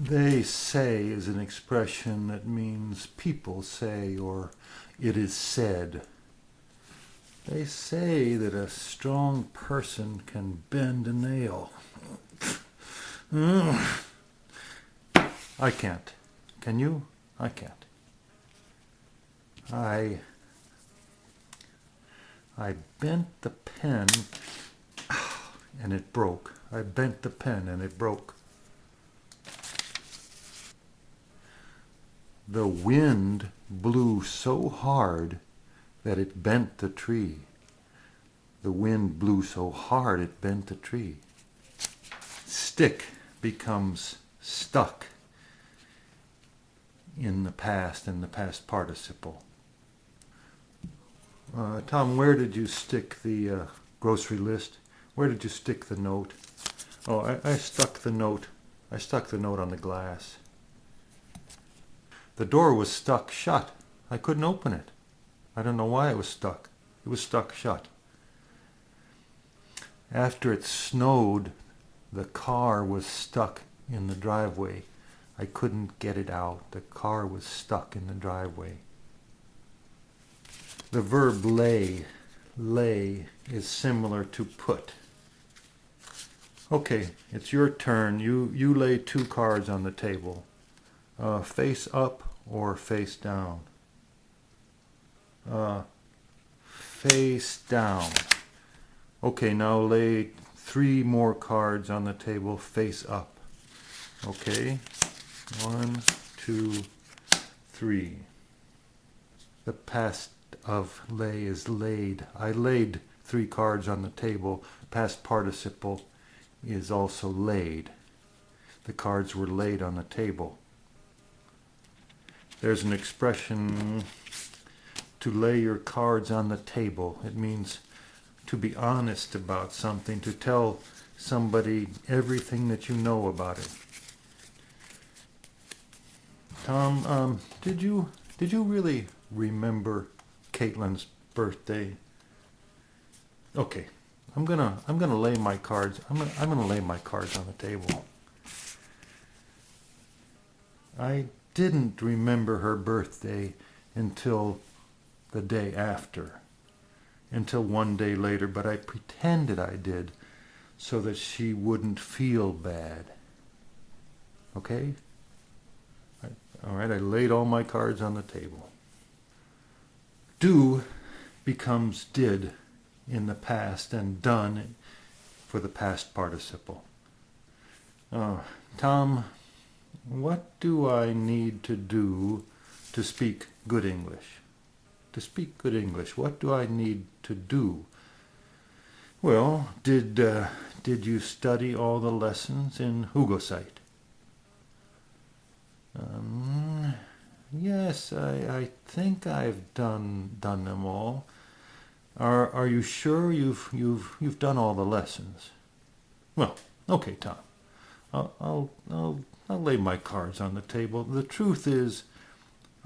They say is an expression that means people say or it is said. They say that a strong person can bend a nail. I can't. Can you? I can't. I bent the pen and it broke. I bent the pen and it broke. The wind blew so hard that it bent the tree. The wind blew so hard it bent the tree. Stick becomes stuck in the past participle. Tom, where did you stick the grocery list? Where did you stick the note? Oh, I stuck the note. I stuck the note on the glass. The door was stuck shut. I couldn't open it. I don't know why it was stuck. It was stuck shut. After it snowed, the car was stuck in the driveway. I couldn't get it out. The car was stuck in the driveway. The verb lay is similar to put. Okay, it's your turn. You lay 2 cards on the table. Face up or face down? Face down. Okay, now lay 3 more cards on the table face up. Okay, 1, 2, 3. The past of lay is laid. I laid 3 cards on the table. Past participle is also laid. The cards were laid on the table. There's an expression, to lay your cards on the table. It means to be honest about something, to tell somebody everything that you know about it. Tom, did you really remember Caitlin's birthday? Okay, I'm gonna lay my cards. I'm gonna lay my cards on the table. I didn't remember her birthday until the day after, until one day later, but I pretended I did so that she wouldn't feel bad. Okay? All right, I laid all my cards on the table. Do becomes did in the past and done for the past participle. Tom, what do I need to do to speak good English? To speak good English, what do I need to do? Well, did you study all the lessons in Hugosite? Yes, I think I've done them all. Are you sure you've done all the lessons? Well, okay, Tom. I'll lay my cards on the table. The truth is,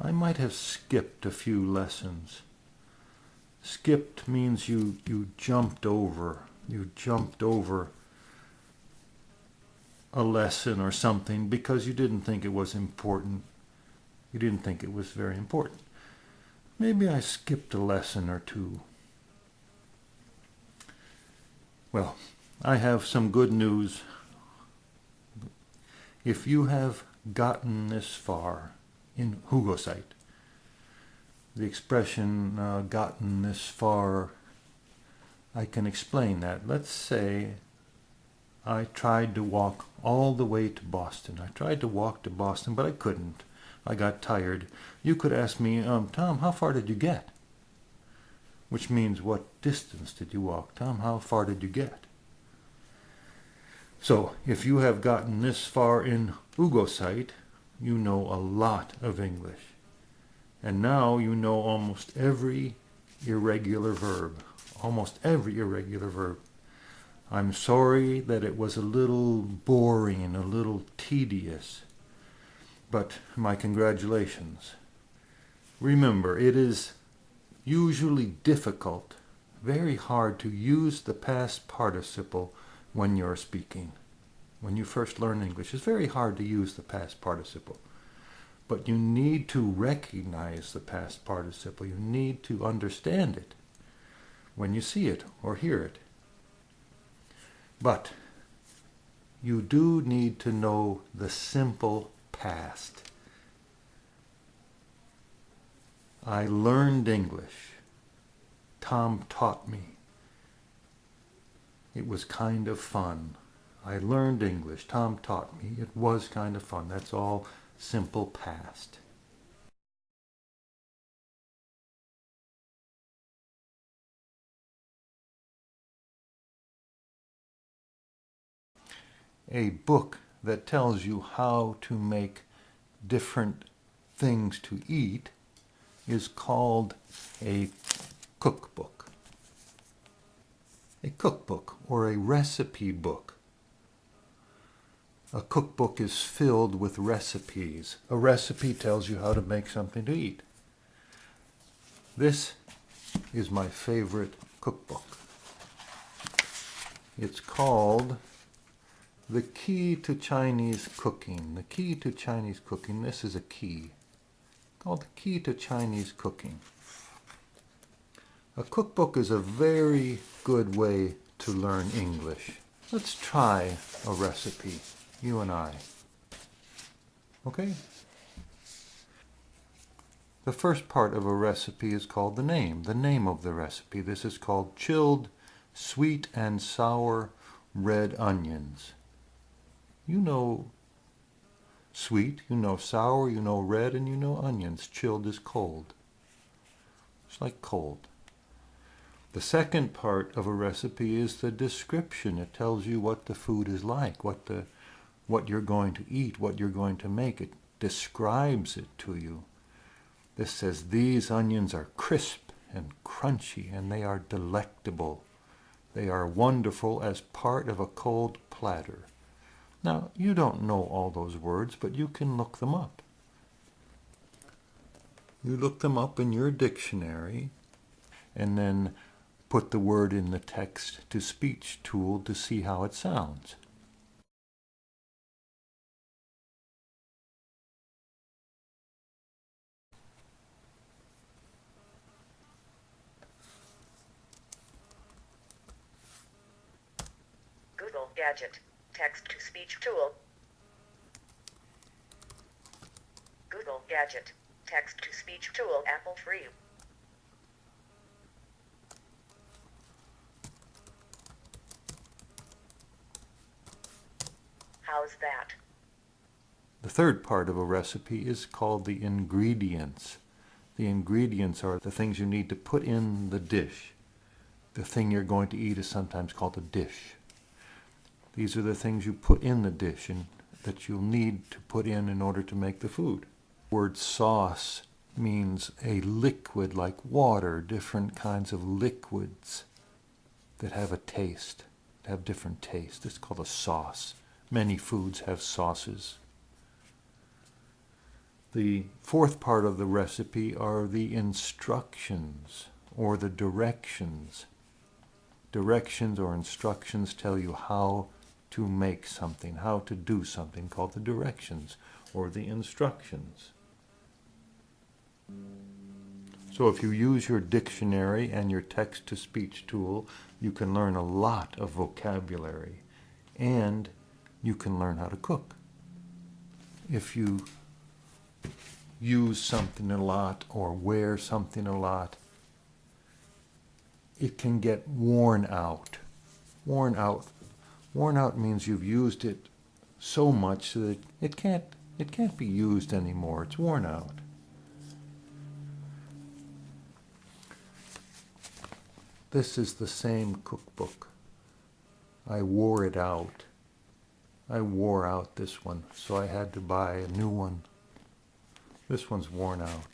I might have skipped a few lessons. Skipped means you jumped over. You jumped over a lesson or something because you didn't think it was important. You didn't think it was very important. Maybe I skipped a lesson or 2. Well, I have some good news. If you have gotten this far in Hugosite, the expression gotten this far, I can explain that. Let's say I tried to walk all the way to Boston. I tried to walk to Boston, but I couldn't. I got tired. You could ask me, Tom, how far did you get? Which means, what distance did you walk? Tom, how far did you get? So, if you have gotten this far in Hugosite, you know a lot of English. And now you know almost every irregular verb. Almost every irregular verb. I'm sorry that it was a little boring, a little tedious, but my congratulations. Remember, it is usually difficult, very hard to use the past participle when you're speaking. when you first learn English. It's very hard to use the past participle. But you need to recognize the past participle. You need to understand it when you see it or hear it. But you do need to know the simple past. I learned English. Tom taught me. It was kind of fun. I learned English. Tom taught me. It was kind of fun. That's all simple past. A book that tells you how to make different things to eat is called a cookbook. A cookbook or a recipe book. A cookbook is filled with recipes. A recipe tells you how to make something to eat. This is my favorite cookbook. It's called The Key to Chinese Cooking. The Key to Chinese Cooking. This is a key called The Key to Chinese Cooking. A cookbook is a very good way to learn English. Let's try a recipe, you and I. Okay? The first part of a recipe is called the name of the recipe. This is called chilled sweet and sour red onions. You know sweet, you know sour, you know red, and you know onions. Chilled is cold. It's like cold. The second part of a recipe is the description. It tells you what the food is like, what you're going to eat, what you're going to make. It describes it to you. This says, these onions are crisp and crunchy, and they are delectable. They are wonderful as part of a cold platter. Now, you don't know all those words, but you can look them up. You look them up in your dictionary, and then put the word in the text-to-speech tool to see how it sounds. Google Gadget. Text-to-speech tool. Google Gadget. Text-to-speech tool. Apple free. How's that? The third part of a recipe is called the ingredients. The ingredients are the things you need to put in the dish. The thing you're going to eat is sometimes called a dish. These are the things you put in the dish and that you'll need to put in order to make the food. The word sauce means a liquid like water, different kinds of liquids that have a taste, have different tastes. It's called a sauce. Many foods have sauces. The fourth part of the recipe are the instructions or the directions. Directions or instructions tell you how to make something, how to do something, called the directions or the instructions. So if you use your dictionary and your text-to-speech tool, you can learn a lot of vocabulary, and you can learn how to cook. If you use something a lot or wear something a lot, it can get worn out. Worn out means you've used it so much that it can't be used anymore. It's worn out. This is the same cookbook. I wore it out. I wore out this one, so I had to buy a new one. This one's worn out.